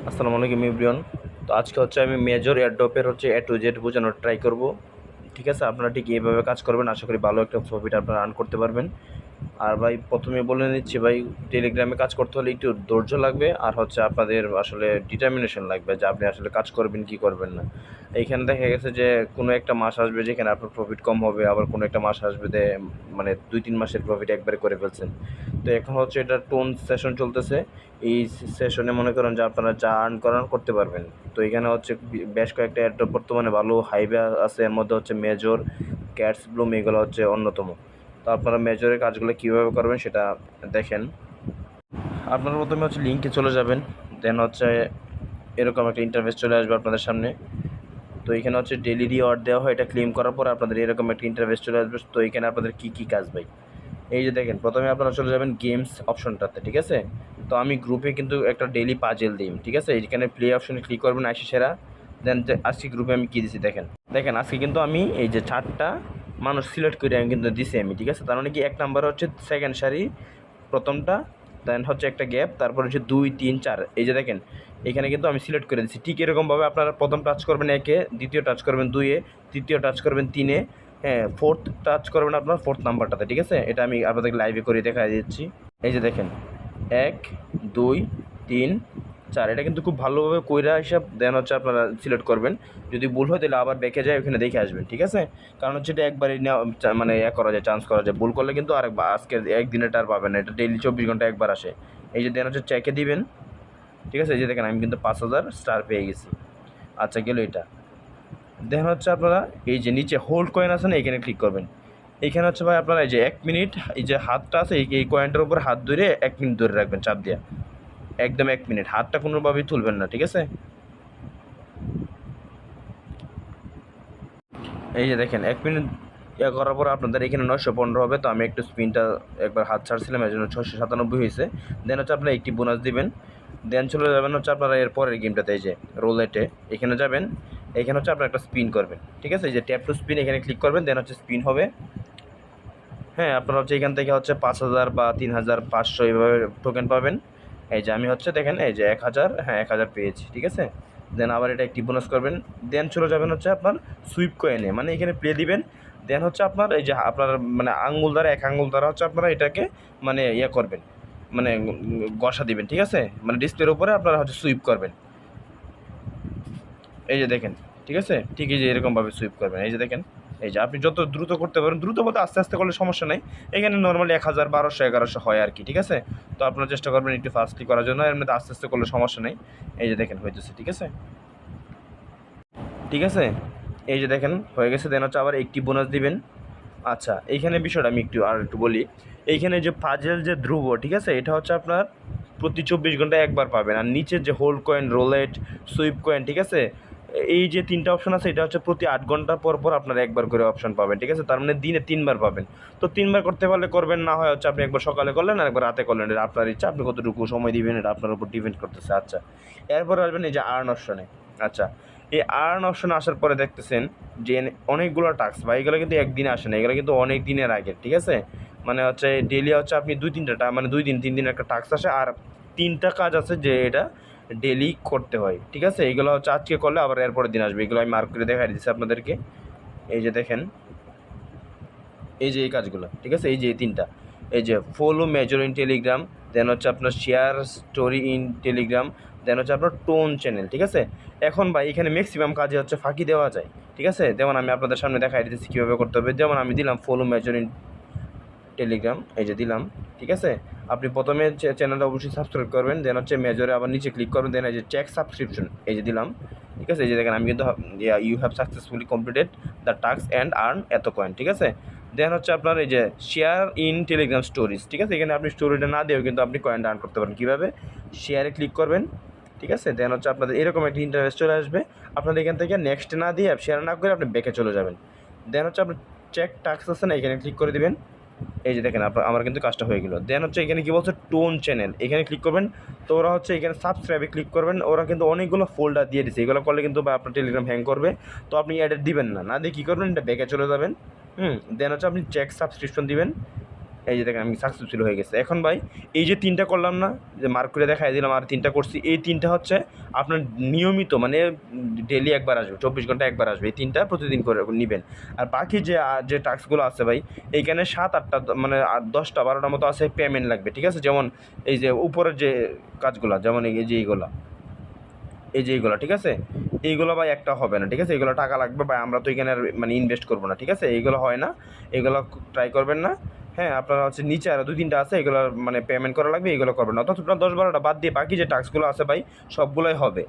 আসসালামু আলাইকুম এভরিওয়ান। তো আজকে হচ্ছে আমি মেজর এয়ারড্রপের হচ্ছে এ টু জেড বোঝানোর ট্রাই করব। ঠিক আছে, আপনারা ঠিক এইভাবে কাজ করবেন, আশা করি ভালো একটা প্রফিট আপনারা আর্ন করতে পারবেন। আর ভাই প্রথমে বলে নিচ্ছি ভাই, টেলিগ্রামে কাজ করতে হলে একটু ধৈর্য লাগবে, আর হচ্ছে আপনাদের আসলে ডিটারমিনেশন লাগবে যে আপনি আসলে কাজ করবেন কি করবেন না। এইখানে দেখা গেছে যে কোনো একটা মাস আসবে যেখানে আপনার প্রফিট কম হবে, আবার কোনো একটা মাস আসবে যে মানে 2-3 মাসের প্রফিট একবারে করে ফেলছেন। তো এখন হচ্ছে এটা টোন সেশন চলতেছে। এই সেশনে মনে করেন যে আপনারা যা আর্ন করার করতে পারবেন। তো এখানে হচ্ছে বেশ কয়েকটা অ্যাড্রপ বর্তমানে ভালো হাইবে আছে, এর মধ্যে হচ্ছে মেজর, ক্যাটস ব্লুম, এগুলো হচ্ছে অন্যতম। তো আপনারা মেজরের কাজগুলো কীভাবে করবেন সেটা দেখেন। আপনারা প্রথমে হচ্ছে লিঙ্কে চলে যাবেন, দেন হচ্ছে এরকম একটা ইন্টারফেস চলে আসবে আপনাদের সামনে। তো এখানে হচ্ছে ডেলি রিওয়ার্ড দেওয়া হয়, এটা ক্লেম করার পর আপনাদের এরকম একটা ইন্টারফেস চলে আসবে। তো এখানে আপনাদের কী কাজ ভাই, এই যে দেখেন, প্রথমে আপনারা চলে যাবেন গেমস অপশনটাতে। ঠিক আছে, তো আমি গ্রুপে কিন্তু একটা ডেইলি পাজেল দিই। ঠিক আছে, এইখানে প্লে অপশনে ক্লিক করবেন আইসি সেরা। দেন আজকে গ্রুপে আমি কী দিছি দেখেন, আজকে কিন্তু আমি এই যে 4টা মানুষ সিলেক্ট করে আমি কিন্তু দিছি আমি। ঠিক আছে, তার মানে কি, 1 নাম্বার হচ্ছে সেকেন্ড সারি প্রথমটা, দেন হচ্ছে একটা গ্যাপ, তারপর হচ্ছে 2, 3, 4। এই যে দেখেন, এখানে কিন্তু আমি সিলেক্ট করে দিচ্ছি। ঠিক এরকমভাবে আপনারা প্রথম টাচ করবেন 1-এ, দ্বিতীয় টাচ করবেন 2-এ, তৃতীয় টাচ করবেন 3-এ, হ্যাঁ ফোর্থ টাচ করবেন আপনার ফোর্থ নাম্বারটাতে। ঠিক আছে, এটা আমি আপনাদেরকে লাইভে করে দেখা দিচ্ছি। এই যে দেখেন, 1, 2, 3, 4, এটা কিন্তু খুব ভালোভাবে কইরা হিসাব দেন হচ্ছে আপনারা সিলেক্ট করবেন। যদি ভুল হয় তাহলে আবার ব্যাকে যায় ওখানে দেখে আসবেন। ঠিক আছে, কারণ হচ্ছে এটা একবারই নেওয়া মানে করা যায়, চান্স করা যায়। ভুল করলে কিন্তু আরেকবার, আজকের একদিনেটা আর পাবেন না, এটা ডেইলি 24 ঘন্টা একবার আসে। এই যে দেন হচ্ছে চেকে দিবেন। ঠিক আছে, এই যে দেখেন আমি কিন্তু 5,000 স্টার পেয়ে গেছি। আচ্ছা, গেল এটা। দেন হচ্ছে আপনারা এই যে নিচে হোল্ড কয়েন আছে না, এখানে ক্লিক করবেন। এইখানে হচ্ছে ভাই আপনারা এই যে 1 মিনিট, এই যে হাতটা আছে এই কয়েনটার উপর হাত ধরে 1 মিনিট ধরে রাখবেন চাপ দিয়ে, একদম 1 মিনিট, হাতটা কোনোভাবেই তুলবেন না। ঠিক আছে, এই যে দেখেন 1 মিনিট করার পর আপনাদের এখানে 915 হবে। তো আমি একটু স্পিনটা একবার হাত ছাড়ছিলাম, এর জন্য 697 হয়েছে। দেন হচ্ছে আপনারা একটি বোনাস দিবেন। দেন চলে যাবেন হচ্ছে আপনারা এর পরের গেমটাতে, এই যে রোলেটে এখানে যাবেন। এখানে হচ্ছে আপনারা একটা স্পিন করবেন। ঠিক আছে, এই যে ট্যাপ টু স্পিন, এখানে ক্লিক করবেন, দেন হচ্ছে স্পিন হবে। হ্যাঁ, আপনারা হচ্ছে এখান থেকে হচ্ছে 5,000 বা 3,500 এইভাবে টোকেন পাবেন। এই যে আমি হচ্ছে দেখেন এই যে 1,000, হ্যাঁ 1,000 পেয়েছি। ঠিক আছে, দেন আবার এটা একটি বোনাস করবেন। দেন চলে যাবেন হচ্ছে আপনার সুইপ কয়েনে, মানে এখানে প্লে দিবেন। দেন হচ্ছে আপনার এই যে আপনার মানে আঙ্গুল দ্বারা, এক আঙ্গুল দ্বারা হচ্ছে আপনারা এটাকে মানে করবেন, মানে ঘষা দিবেন। ঠিক আছে, মানে ডিসপ্লের উপরে আপনারা হচ্ছে সুইপ করবেন। এই যে দেখেন, ঠিক আছে, ঠিক এই যে এরকমভাবে সুইপ করবেন। এই যে দেখেন, এই যে আপনি যত দ্রুত করতে পারেন, দ্রুত বলতে আস্তে আস্তে করলে সমস্যা নেই। এখানে নর্মালি 1,000, 1,200, 1,100 হয় আর কি। ঠিক আছে, তো আপনারা চেষ্টা করবেন একটু ফাস্টলি করার জন্য, এর মধ্যে আস্তে আস্তে করলে সমস্যা নেই। এই যে দেখেন হইতেছে। ঠিক আছে, ঠিক আছে, এই যে দেখেন হয়ে গেছে। দেন হচ্ছে আবার একটি বোনাস দিবেন। আচ্ছা, এইখানে বিষয়টা আমি একটু বলি। এইখানে যে পাজেল যে ধ্রুব, ঠিক আছে, এটা হচ্ছে আপনার প্রতি 24 ঘন্টায় একবার পাবেন। আর নিচের যে hold coin, roulette, sweep coin, ঠিক আছে, এই যে 3টা অপশন আছে, এটা হচ্ছে প্রতি 8 ঘন্টা পর পর আপনার একবার করে অপশন পাবেন। ঠিক আছে, তার মানে দিনে 3বার পাবেন। তো 3বার করতে পারলে করবেন, না হয় হচ্ছে আপনি একবার সকালে করলেন আর একবার রাতে করলেন, এটা আপনার ইচ্ছা, আপনি কতটুকু সময় দিবেন এটা আপনার উপর ডিপেন্ড করতেছে। আচ্ছা, এরপরে আসবেন এই যে আর্ন অপশনে। আচ্ছা, এই আর্ন অপশনে আসার পরে দেখতেছেন যে অনেকগুলো টাস্ক, বা এগুলো কিন্তু একদিনে আসে না, এগুলো কিন্তু অনেক দিনের আগে। ঠিক আছে, মানে হচ্ছে ডেলি হচ্ছে আপনি 2-3টা মানে 2 দিন 3 দিন একটা টাস্ক আসে, আর 3টা কাজ আছে যে এটা ডেলি করতে হয়। ঠিক আছে, এগুলো হচ্ছে আজকে করলে আবার এরপরের দিন আসবে, এগুলো আমি মার্ক করে দেখাই দিচ্ছি আপনাদেরকে। এই যে দেখেন, এই যে এই কাজগুলো, ঠিক আছে, এই যে এই 3টা, এই যে ফলো মেজর ইন টেলিগ্রাম, দেন হচ্ছে আপনার শেয়ার স্টোরি ইন টেলিগ্রাম, দেন হচ্ছে আপনার টোন চ্যানেল। ঠিক আছে, এখন ভাই এখানে ম্যাক্সিমাম কাজে হচ্ছে ফাঁকি দেওয়া যায়। ঠিক আছে, যেমন আমি আপনাদের সামনে দেখাই দিতেছি কীভাবে করতে হবে। যেমন আমি দিলাম ফলো মেজর ইন টেলিগ্রাম, এই যে দিলাম। ঠিক আছে, আপনি প্রথমে চ্যানেলটা অবশ্যই সাবস্ক্রাইব করবেন, দেন হচ্ছে মেজরে আবার নিচে ক্লিক করবেন, দেন এই যে চেক সাবস্ক্রিপশন, এই যে দিলাম। ঠিক আছে, এই যে দেখেন আমি কিন্তু you have successfully completed the task and earn এত কয়েন। ঠিক আছে, দেন হচ্ছে আপনার এই যে শেয়ার ইন টেলিগ্রাম স্টোরিজ। ঠিক আছে, এখানে আপনি স্টোরিটা না দিয়েও কিন্তু আপনি কয়েনটা আর্ন করতে পারেন। কীভাবে, শেয়ারে ক্লিক করবেন। ঠিক আছে, দেন হচ্ছে আপনাদের এরকম একটা ইন্টারেস্ট চলে আসবে। আপনাদের এখান থেকে নেক্সট না দিয়ে শেয়ার না করে আপনি ব্যাকে চলে যাবেন। দেন হচ্ছে আপনি চেক টাস্ক আছে না, এখানে ক্লিক করে দেবেন। এই যে দেখেন আমার কিন্তু কাজটা হয়ে গেল। দেন হচ্ছে এখানে কী বলছে, টোন চ্যানেল, এখানে ক্লিক করবেন। তো ওরা হচ্ছে এখানে সাবস্ক্রাইবে ক্লিক করবেন, ওরা কিন্তু অনেকগুলো ফোল্ডার দিয়ে দিচ্ছে, এগুলো করলে কিন্তু বা আপনার টেলিগ্রাম হ্যাং করবে। তো আপনি অ্যাডের দিবেন না, না দিয়ে কী করবেন, এটা ব্যাকে চলে যাবেন। দেন হচ্ছে আপনি চেক সাবস্ক্রিপশন দিবেন। এই যে দেখেন আমি সাকসেসফুল হয়ে গেছে। এখন ভাই এই যে 3টা করলাম না, যে মার্ক করে দেখাই দিলাম আর 3টা করছি, এই 3টা হচ্ছে আপনার নিয়মিত মানে ডেইলি একবার আসবে, 24 ঘন্টা একবার আসবে, এই 3টা প্রতিদিন করে নেবেন। আর বাকি যে টাস্কগুলো আছে ভাই, এইখানে 7-8টা মানে 10টা 12টা মতো আছে পেমেন্ট লাগবে, ঠিক আছে? যেমন এই যে উপরের যে কাজগুলো, যেমন এই যে এইগুলো, ঠিক আছে? এইগুলো ভাই একটা হবে না, ঠিক আছে? এইগুলো টাকা লাগবে ভাই, আমরা তো এখানে আর মানে ইনভেস্ট করবো না, ঠিক আছে? এইগুলো হয় না, এগুলো ট্রাই করবেন না। হ্যাঁ, আপনারা হচ্ছে নিচে আরও 2-3টা আছে, এগুলো মানে পেমেন্ট করা লাগবে, এগুলো করবেন না। অর্থাৎ আপনার 10-12টা বাদ দিয়ে বাকি যে টাস্কগুলো আছে ভাই সবগুলোই হবে।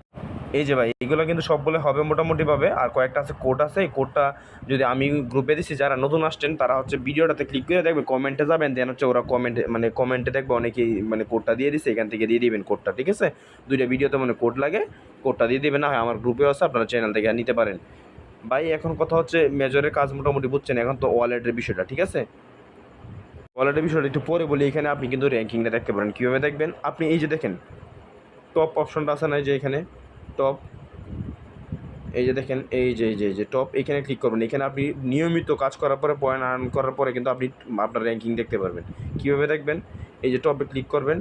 এই যে ভাই এগুলো কিন্তু সবগুলো হবে মোটামুটিভাবে। আর কয়েকটা আছে কোড আছে, এই কোডটা যদি আমি গ্রুপে দিচ্ছি, যারা নতুন আসছেন তারা হচ্ছে ভিডিওটাতে ক্লিক করে দেখবে, কমেন্টে যাবেন, দেন হচ্ছে ওরা কমেন্টে দেখবে অনেকেই মানে কোডটা দিয়ে দিচ্ছে, এখান থেকে দিয়ে দিবেন কোডটা, ঠিক আছে? 2টা ভিডিওতে মানে কোড লাগে, কোডটা দিয়ে দিবেন। না হয় আমার গ্রুপেও আছে, আপনারা চ্যানেল থেকে নিতে পারেন। ভাই এখন কথা হচ্ছে মেজরের কাজ মোটামুটি বুঝছেন, এখন তো ওয়ালেটের বিষয়টা, ঠিক আছে? ওয়ালেটের বিষয়টা একটু পরে বলি। এখানে আপনি কিন্তু র্যাঙ্কিংটা দেখতে পারেন। কীভাবে দেখবেন? আপনি এই যে দেখেন টপ অপশনটা আছে না, যে এখানে টপ, এই যে দেখেন এই যে টপ, এখানে ক্লিক করবেন। এখানে আপনি নিয়মিত কাজ করার পরে পয়েন্ট আর্ন করার পরে কিন্তু আপনি আপনার র্যাঙ্কিং দেখতে পারবেন। কীভাবে দেখবেন? এই যে টপে ক্লিক করবেন,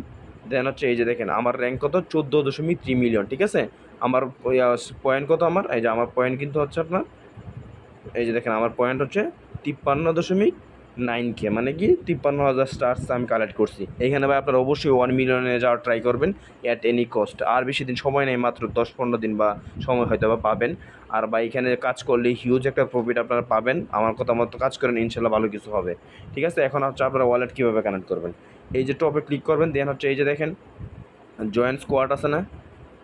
দেন হচ্ছে এই যে দেখেন আমার র্যাঙ্ক কত, 14.3 মিলিয়ন, ঠিক আছে? আমার পয়েন্ট কত, আমার এই যে আমার পয়েন্ট কিন্তু হচ্ছে আপনার, এই যে দেখেন আমার পয়েন্ট হচ্ছে 53.9K, মানে কি 53,000 স্টার্স আমি কালেক্ট করছি। এইখানে ভাই আপনারা অবশ্যই 1 মিলিয়নে যাওয়ার ট্রাই করবেন অ্যাট এনি কস্ট। আর বেশি দিন সময় নেই, মাত্র 10-15 দিন বা সময় হয়তো বা পাবেন। আর বা এখানে কাজ করলে হিউজ একটা প্রফিট আপনারা পাবেন। আমার কথা মতো কাজ করেন, ইনশাল্লাহ ভালো কিছু হবে, ঠিক আছে? এখন হচ্ছে আপনারা ওয়ালেট কীভাবে কানেক্ট করবেন? এই যে টপে ক্লিক করবেন, দেন হচ্ছে এই যে দেখেন জয়েন স্কোয়াড আছে না,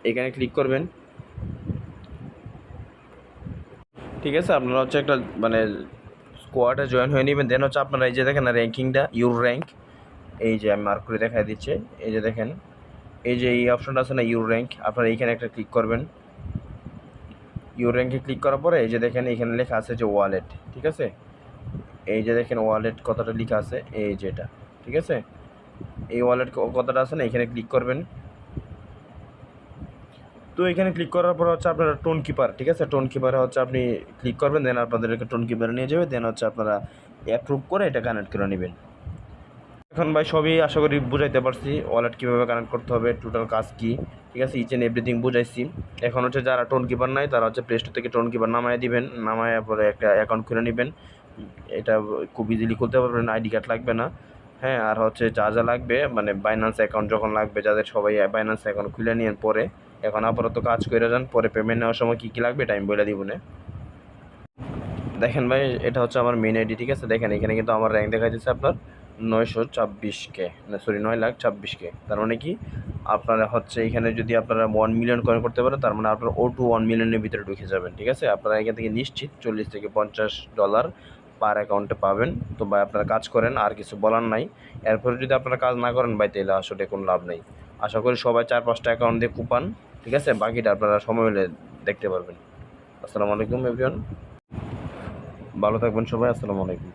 এখানে ক্লিক করবেন, ঠিক আছে? আপনারা হচ্ছে একটা মানে স্কোয়াডে জয়েন হয়ে নেবেন। দেন হচ্ছে আপনারা এই যে দেখেন না র্যাঙ্কিংটা, ইউর র্যাঙ্ক, এই যে আমি মার্ক করে দেখাই দিচ্ছে, এই যে দেখেন এই যে এই অপশনটা আছে না ইউর র্যাঙ্ক, আপনারা এইখানে একটা ক্লিক করবেন। ইউর র্যাঙ্কে ক্লিক করার পরে এই যে দেখেন এখানে লেখা আছে যে ওয়ালেট, ঠিক আছে? এই যে দেখেন ওয়ালেট কথাটা লেখা আছে, এই যেটা, ঠিক আছে? এই ওয়ালেট কথাটা আছে না, এখানে ক্লিক করবেন। তো এখানে ক্লিক করার পর হচ্ছে আপনারা টোন কিপার, ঠিক আছে? টোন কিপারে হচ্ছে আপনি ক্লিক করবেন, দেন আপনাদেরকে টোন কিপারে নিয়ে যাবে, দেন হচ্ছে আপনারা অ্যাপ্রুভ করে এটা কানেক্ট করে নেবেন। এখন ভাই সবই আশা করি বুঝাইতে পারছি, ওয়ালেট কীভাবে কানেক্ট করতে হবে, টোটাল কাজ কী, ঠিক আছে? ইচ অ্যান্ড এভরিথিং বুঝাইছি। এখন হচ্ছে যারা টোন কিপার নাই তারা হচ্ছে প্লে স্টোর থেকে টোন কিপার নামায় দিবেন, নামায় পরে একটা অ্যাকাউন্ট খুলে নেবেন। এটা খুব ইজিলি খুলতে পারবেন, আইডি কার্ড লাগবে না। হ্যাঁ, আর হচ্ছে যা লাগবে মানে বাইন্যান্স অ্যাকাউন্ট যখন লাগবে, যাদের সবাই বাইন্যান্স অ্যাকাউন্ট খুলে নিয়ে পরে, এখন আপাতত কাজ করে যান, পরে পেমেন্ট নেওয়ার সময় কী কী লাগবে টাইম বলে দিব না। দেখেন ভাই এটা হচ্ছে আমার মেন আইডি, ঠিক আছে? দেখেন এখানে কিন্তু আমার র্যাঙ্ক দেখা দিচ্ছে আপনার 924K, না সরি 9,26K। তার মানে কি আপনারা হচ্ছে এখানে যদি আপনারা 1 মিলিয়ন কয়েন করতে পারেন, তার মানে আপনারা O2 1 মিলিয়নের ভিতরে ঢুকে যাবেন, ঠিক আছে? আপনারা এখান থেকে নিশ্চিত $40 থেকে $50 পার অ্যাকাউন্টে পাবেন। তো ভাই আপনারা কাজ করেন, আর কিছু বলার নাই। এরপরে যদি আপনারা কাজ না করেন ভাই, তাহলে আসলে কোনো লাভ নেই। আশা করি সবাই 4-5টা অ্যাকাউন্ট দিয়ে কুপান, ঠিক আছে? বাকিটা আপনারা সময় হলে দেখতে পারবেন। আসসালামু আলাইকুম এভরিওয়ান, ভালো থাকবেন সবাই। আসসালামু আলাইকুম।